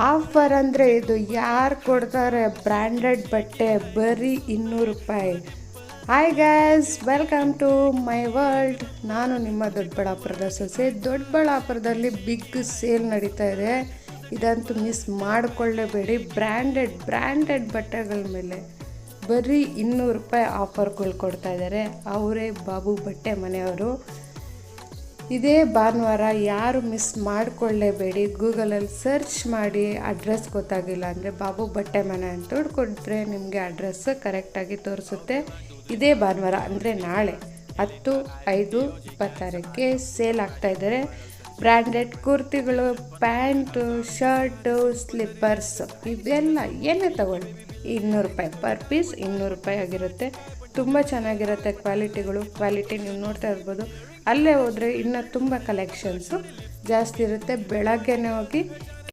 Offer ಅಂದರೆ ಇದು ಯಾರು ಕೊಡ್ತಾರೆ? ಬ್ರ್ಯಾಂಡೆಡ್ ಬಟ್ಟೆ ಬರೀ 200 ರೂಪಾಯಿ. Hi guys, welcome to my world. ನಾನು ನಿಮ್ಮ ದೊಡ್ಡಬಳ್ಳಾಪುರದ ಸೊಸೆ. ದೊಡ್ಡಬಳ್ಳಾಪುರದಲ್ಲಿ ಬಿಗ್ ಸೇಲ್ ನಡೀತಾ ಇದೆ, ಇದಂತೂ ಮಿಸ್ ಮಾಡಿಕೊಳ್ಳೇಬೇಡಿ. ಬ್ರ್ಯಾಂಡೆಡ್ ಬಟ್ಟೆಗಳ ಮೇಲೆ ಬರೀ 200 ರೂಪಾಯಿ ಆಫರ್ಗಳು ಕೊಡ್ತಾ ಇದ್ದಾರೆ. ಅವರೇ ಬಾಬು ಬಟ್ಟೆ ಮನೆಯವರು. ಇದೇ ಭಾನುವಾರ ಯಾರು ಮಿಸ್ ಮಾಡಿಕೊಳ್ಳೇಬೇಡಿ. ಗೂಗಲಲ್ಲಿ ಸರ್ಚ್ ಮಾಡಿ, ಅಡ್ರೆಸ್ ಗೊತ್ತಾಗಿಲ್ಲ ಅಂದರೆ ಬಾಬು ಬಟ್ಟೆ ಮನೆ ಅಂತ ಹುಡ್ಕೊಟ್ರೆ ನಿಮಗೆ ಅಡ್ರೆಸ್ ಕರೆಕ್ಟಾಗಿ ತೋರಿಸುತ್ತೆ. ಇದೇ ಭಾನುವಾರ ಅಂದರೆ ನಾಳೆ 10/5/26ಕ್ಕೆ ಸೇಲ್ ಆಗ್ತಾಯಿದ್ದಾರೆ. ಬ್ರ್ಯಾಂಡೆಡ್ ಕುರ್ತಿಗಳು, ಪ್ಯಾಂಟು, ಶರ್ಟು, ಸ್ಲಿಪ್ಪರ್ಸ್ ಇವೆಲ್ಲ ಏನೇ ತಗೊಳ್ಳಿ 200 ರೂಪಾಯಿ ಪರ್ ಪೀಸ್. 200 ರೂಪಾಯಿ ಆಗಿರುತ್ತೆ. ತುಂಬ ಚೆನ್ನಾಗಿರುತ್ತೆ ಕ್ವಾಲಿಟಿ ನೀವು ನೋಡ್ತಾ ಇರ್ಬೋದು. ಅಲ್ಲೇ ಹೋದರೆ ಇನ್ನೂ ತುಂಬ ಕಲೆಕ್ಷನ್ಸು ಜಾಸ್ತಿ ಇರುತ್ತೆ. ಬೆಳಗ್ಗೆನೇ ಹೋಗಿ